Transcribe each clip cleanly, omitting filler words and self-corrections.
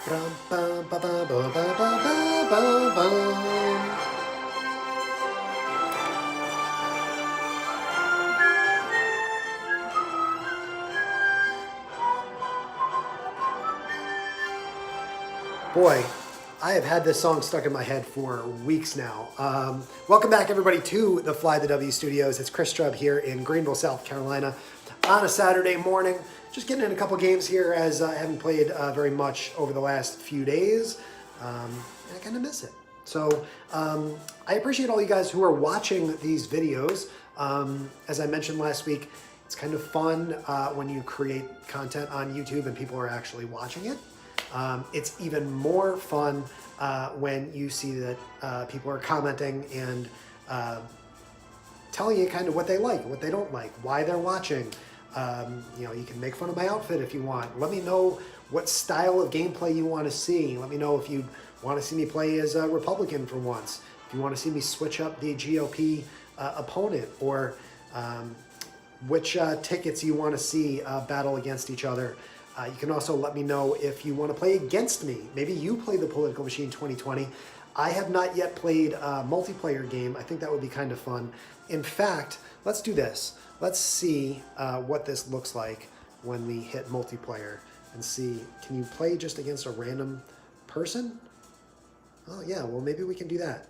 Bum, bum, ba, ba, ba, ba, ba, ba, ba, bum. Boy, I have had this song stuck in my head for weeks now. Welcome back, everybody, to the Fly the W Studios. It's Chris Strubb here in Greenville, South Carolina, on a Saturday morning. Just getting in a couple games here, as I haven't played very much over the last few days. And I kind of miss it. So I appreciate all you guys who are watching these videos. As I mentioned last week, it's kind of fun when you create content on YouTube and people are actually watching it. It's even more fun when you see that people are commenting and telling you kind of what they like, what they don't like, why they're watching. You can make fun of my outfit if you want. Let me know what style of gameplay you want to see. Let me know if you want to see me play as a Republican for once. If you want to see me switch up the GOP opponent, or which tickets you want to see battle against each other. You can also let me know if you want to play against me. Maybe you play the Political Machine 2020. I have not yet played a multiplayer game. I think that would be kind of fun. In fact, let's do this. Let's see what this looks like when we hit multiplayer and see, can you play just against a random person? Oh yeah, well maybe we can do that.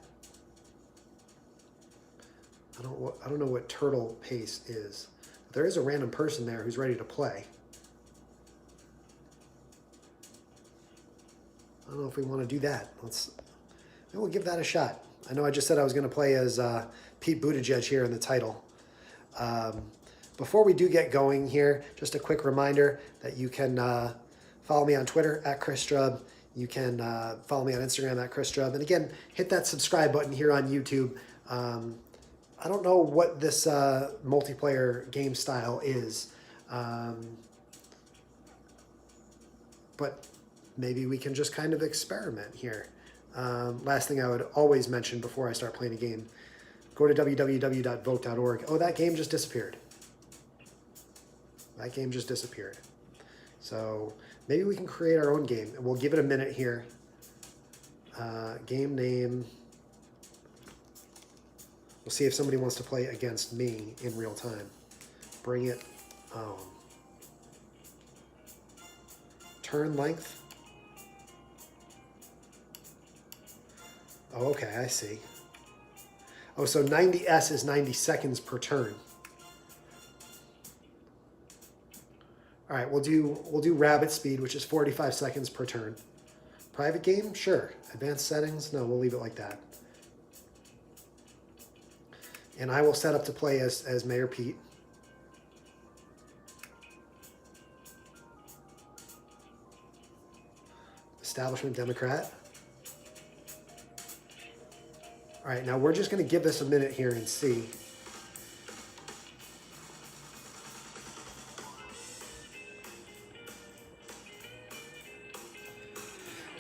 I don't know what turtle pace is. But there is a random person there who's ready to play. I don't know if we want to do that. Maybe we'll give that a shot. I know I just said I was going to play as Pete Buttigieg here in the title. Before we do get going here, just a quick reminder that you can follow me on Twitter at Chris Strubb. You can follow me on Instagram at Chris Strubb. And again, hit that subscribe button here on YouTube. I don't know what this multiplayer game style is, but maybe we can just kind of experiment here. Last thing I would always mention before I start playing a game, go to www.vote.org. Oh, that game just disappeared. That game just disappeared. So maybe we can create our own game, and we'll give it a minute here. Game name. We'll see if somebody wants to play against me in real time. Bring it on. Turn length. Oh, okay, I see. Oh, so 90S is 90 seconds per turn. All right, we'll do rabbit speed, which is 45 seconds per turn. Private game? Sure. Advanced settings? No, we'll leave it like that. And I will set up to play as Mayor Pete. Establishment Democrat. All right, now we're just going to give this a minute here and see.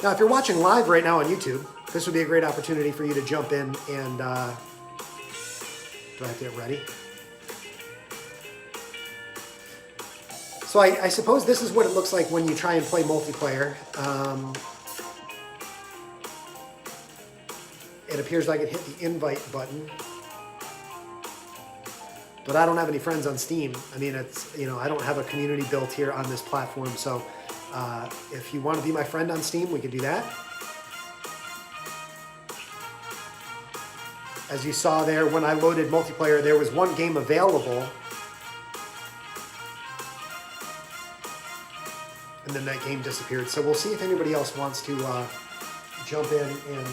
Now, if you're watching live right now on YouTube, this would be a great opportunity for you to jump in and, do I have to get ready? So I suppose this is what it looks like when you try and play multiplayer. It appears like it hit the invite button, but I don't have any friends on Steam. I mean, I don't have a community built here on this platform. So if you want to be my friend on Steam, we can do that. As you saw there, when I loaded multiplayer, there was one game available. And then that game disappeared. So we'll see if anybody else wants to jump in and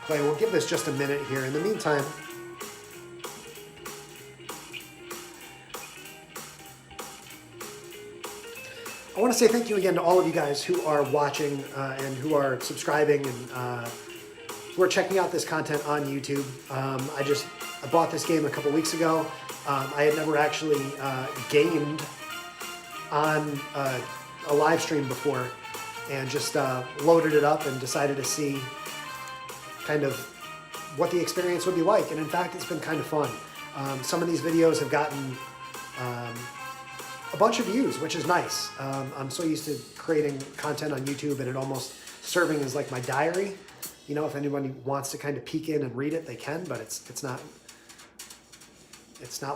play. We'll give this just a minute here. In the meantime, I want to say thank you again to all of you guys who are watching and who are subscribing and who are checking out this content on YouTube. I bought this game a couple weeks ago. I had never actually gamed on a live stream before, and just loaded it up and decided to see kind of what the experience would be like. And in fact, it's been kind of fun. Some of these videos have gotten a bunch of views, which is nice. I'm so used to creating content on YouTube and it almost serving as like my diary. You know, if anybody wants to kind of peek in and read it, they can, but it's not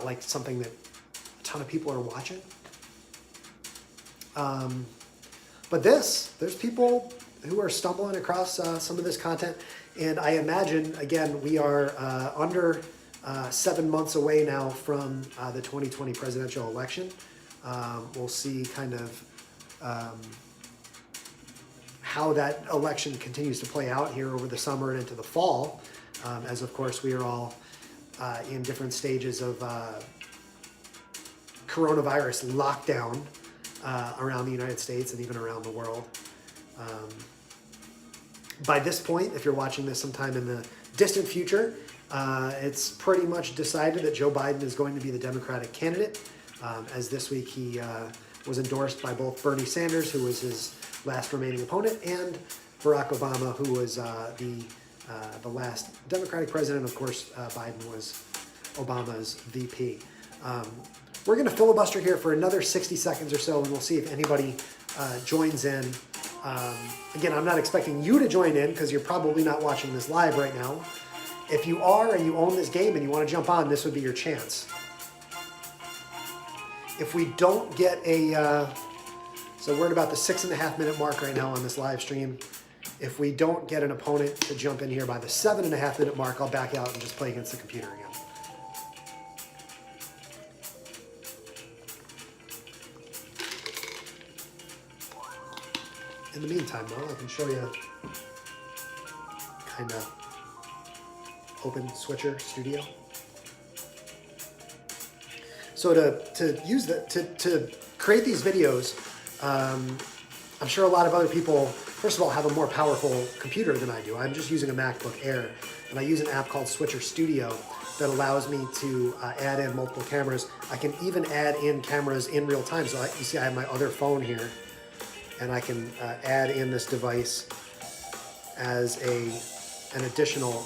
like something that a ton of people are watching. But there's people who are stumbling across some of this content, and I imagine, again, we are under 7 months away now from the 2020 presidential election. We'll see kind of how that election continues to play out here over the summer and into the fall, as of course we are all in different stages of coronavirus lockdown around the United States and even around the world. By this point, if you're watching this sometime in the distant future, it's pretty much decided that Joe Biden is going to be the Democratic candidate, as this week he was endorsed by both Bernie Sanders, who was his last remaining opponent, and Barack Obama, who was the last Democratic president. Of course, Biden was Obama's VP. We're going to filibuster here for another 60 seconds or so, and we'll see if anybody joins in. Again, I'm not expecting you to join in because you're probably not watching this live right now. If you are and you own this game and you want to jump on, this would be your chance. If we don't get so we're at about the 6.5 minute mark right now on this live stream. If we don't get an opponent to jump in here by the 7.5 minute mark, I'll back out and just play against the computer again. In the meantime, though, I can show you kind of open Switcher Studio. So to use to create these videos, I'm sure a lot of other people, first of all, have a more powerful computer than I do. I'm just using a MacBook Air, and I use an app called Switcher Studio that allows me to add in multiple cameras. I can even add in cameras in real time. So you see I have my other phone here, and I can add in this device as an additional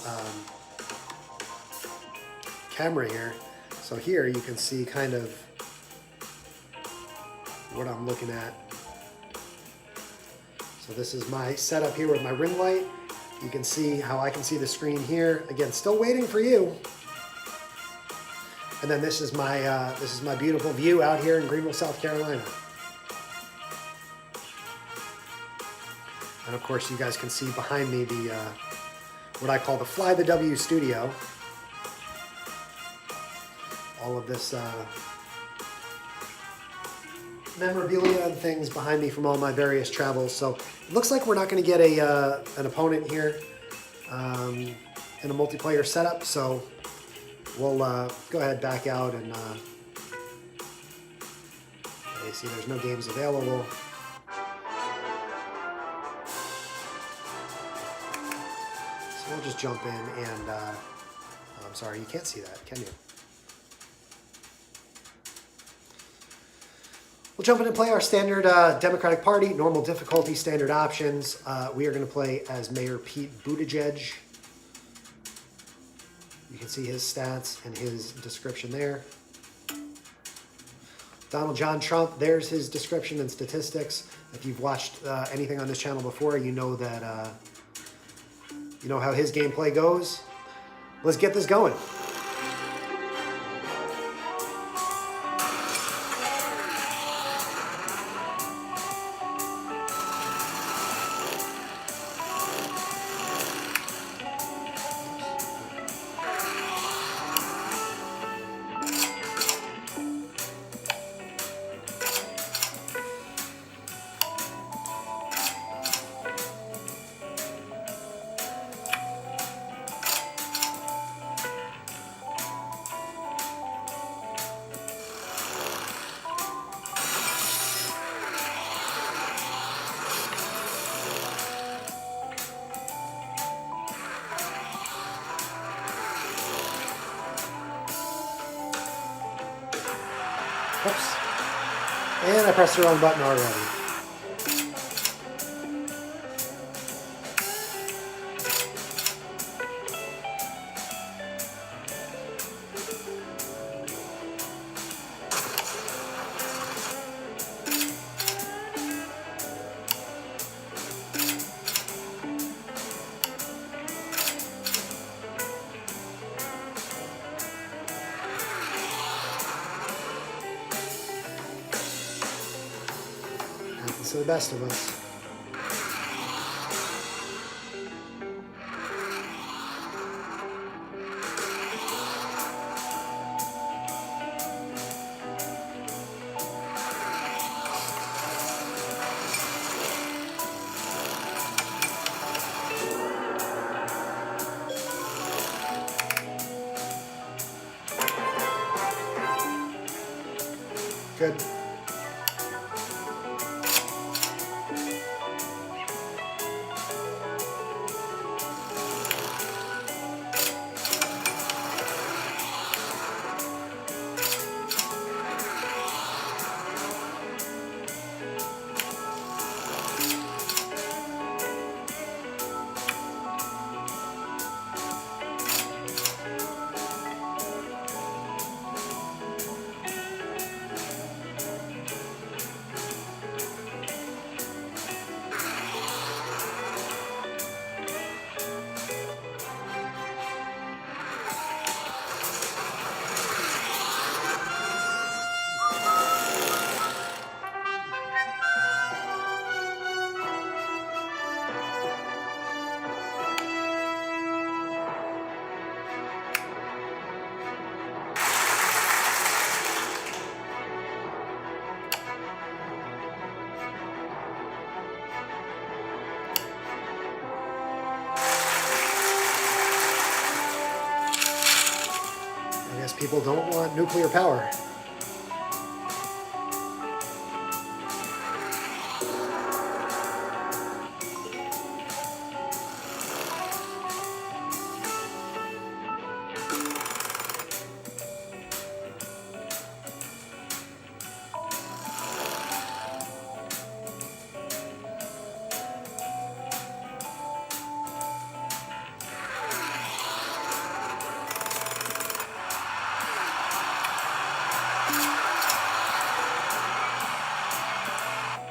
camera here. So here you can see kind of what I'm looking at. So this is my setup here with my ring light. You can see how I can see the screen here. Again, still waiting for you. And then this is my beautiful view out here in Greenville, South Carolina. And of course, you guys can see behind me the what I call the Fly the W studio. All of this memorabilia and things behind me from all my various travels. So it looks like we're not going to get an opponent here in a multiplayer setup. So we'll go ahead, back out, and you see there's no games available. So we'll just jump in and I'm sorry, you can't see that, can you? We'll jump in and play our standard Democratic Party, normal difficulty, standard options. We are going to play as Mayor Pete Buttigieg. You can see his stats and his description there. Donald John Trump, there's his description and statistics. If you've watched anything on this channel before, you know that you know how his gameplay goes. Let's get this going. Oops. And I pressed the wrong button already. happens to the best of us. Good. I guess people don't want nuclear power.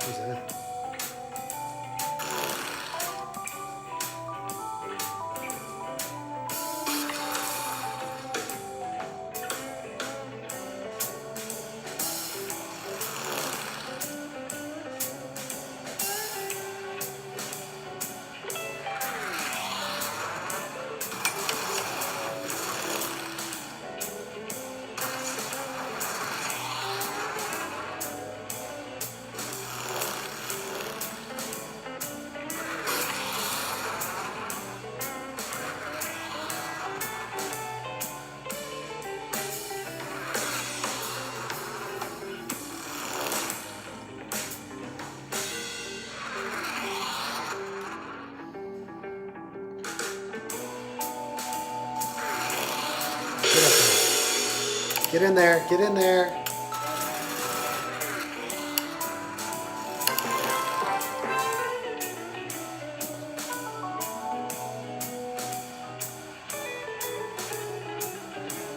Who's that? Get in there. Get in there.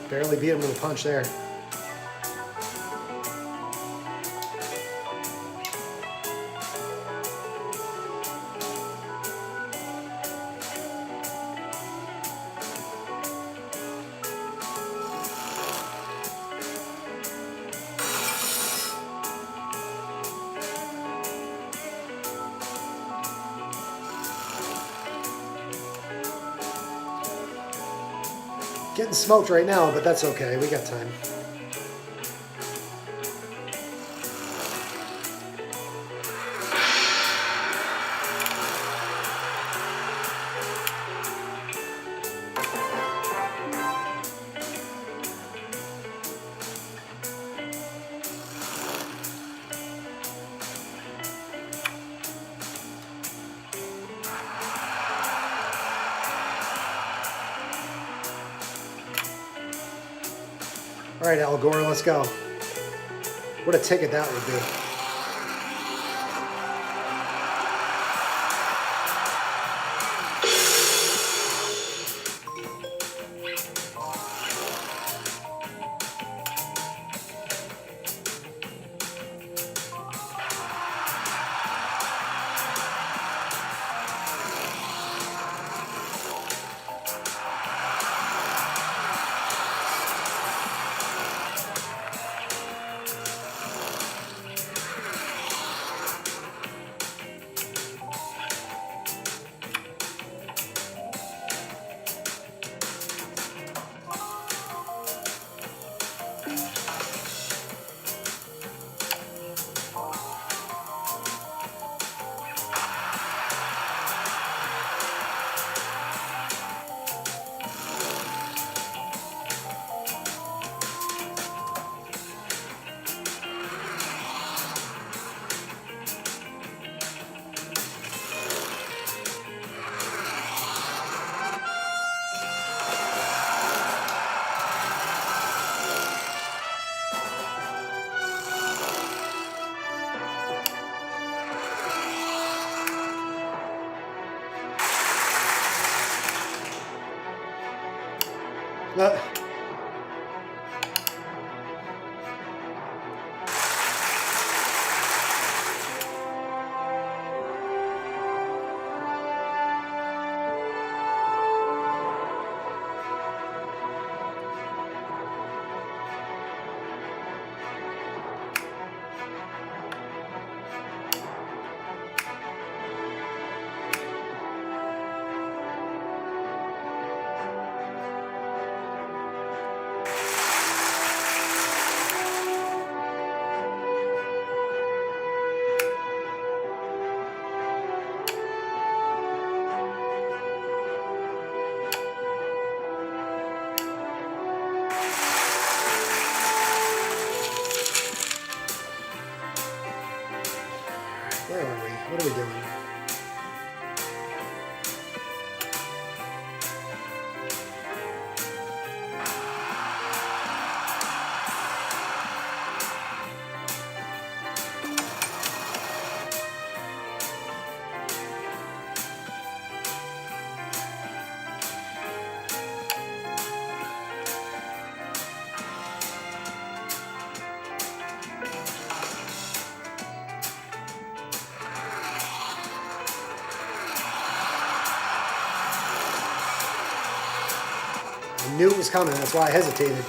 Barely beat him with a punch there. Getting smoked right now, but that's okay. We got time. All right, Al Gore, let's go. What a ticket that would be. Uh, where are we? What are we doing? I knew it was coming. That's why I hesitated.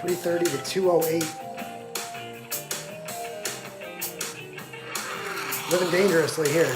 330 to 208. Living dangerously here.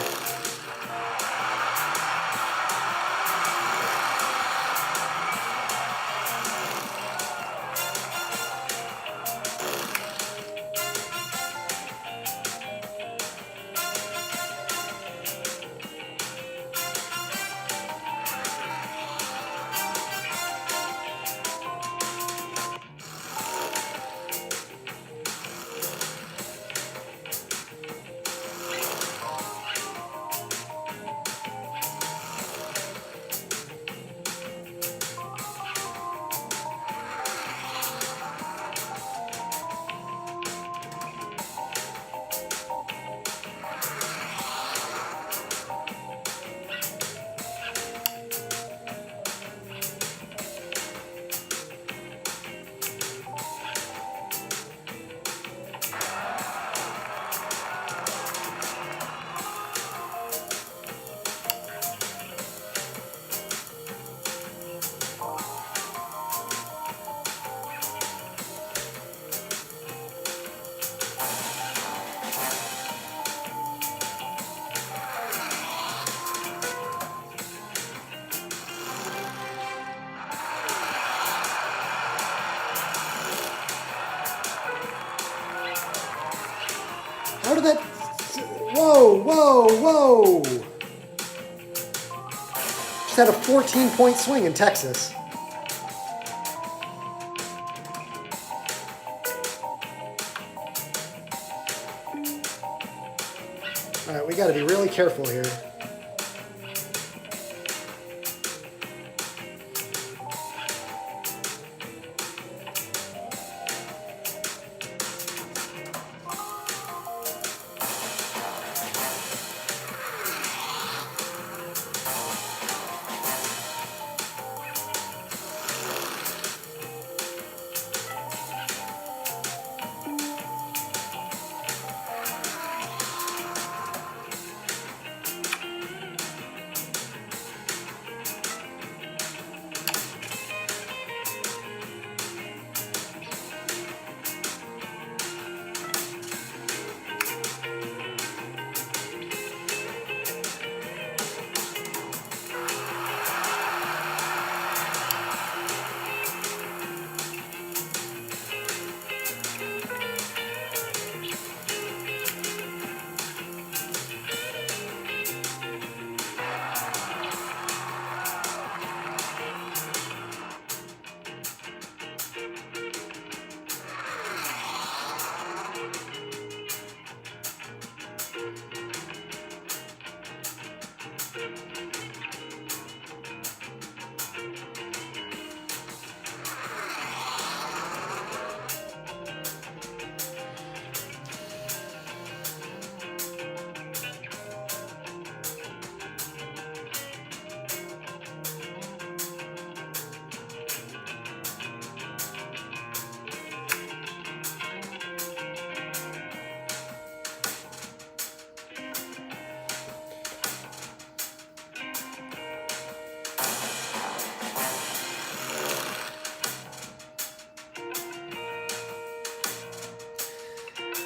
How did that... Whoa, whoa, whoa! Just had a 14-point swing in Texas. All right, we got to be really careful here.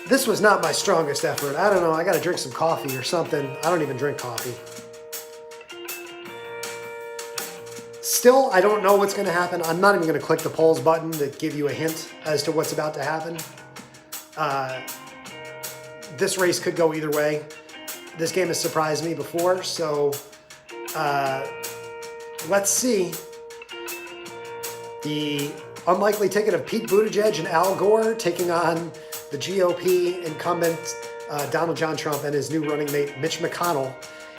This was not my strongest effort. I don't know, I gotta drink some coffee or something. I don't even drink coffee. Still, I don't know what's gonna happen. I'm not even gonna click the polls button to give you a hint as to what's about to happen. This race could go either way. This game has surprised me before, so let's see. The unlikely ticket of Pete Buttigieg and Al Gore taking on the GOP incumbent Donald John Trump and his new running mate Mitch McConnell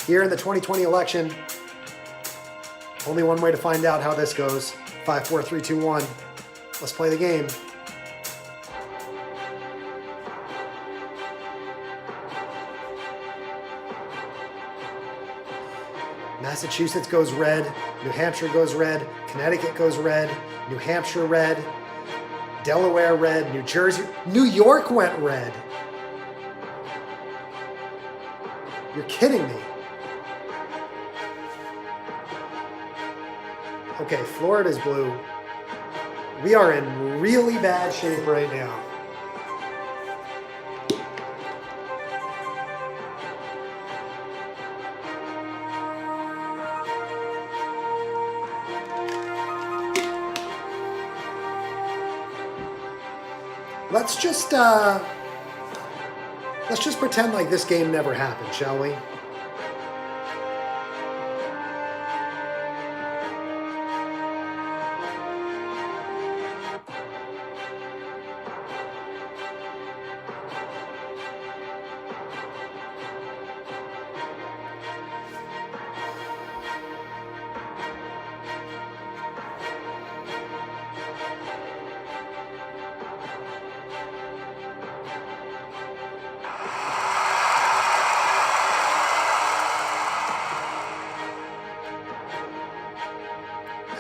here in the 2020 election. Only one way to find out how this goes. 5, 4, 3, 2, 1. Let's play the game. Massachusetts goes red, New Hampshire goes red, Connecticut goes red, New Hampshire red, Delaware red, New Jersey, New York went red. You're kidding me. Okay, Florida's blue. We are in really bad shape right now. Let's just pretend like this game never happened, shall we?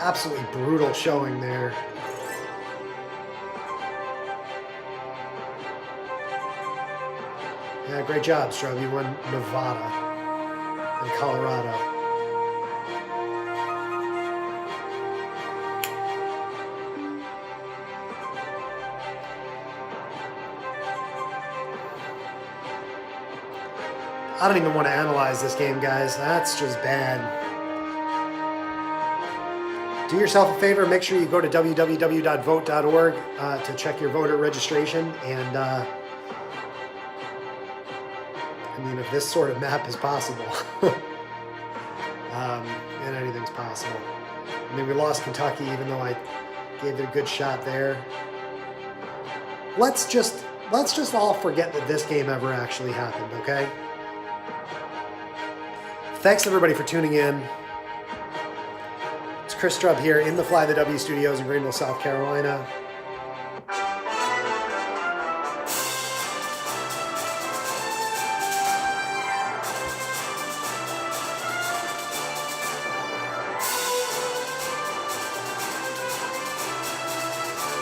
Absolutely brutal showing there. Yeah, great job, Strub. You won Nevada and Colorado. I don't even want to analyze this game, guys. That's just bad. Do yourself a favor, make sure you go to www.vote.org to check your voter registration. And I mean, if this sort of map is possible, and anything's possible. I mean, we lost Kentucky, even though I gave it a good shot there. Let's just all forget that this game ever actually happened, okay? Thanks everybody for tuning in. It's Chris Strub here in the Fly the W studios in Greenville, South Carolina.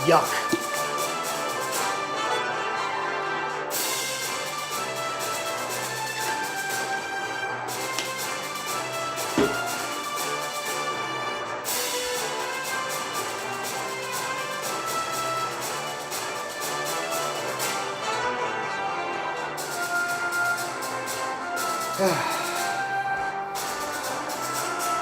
Yuck.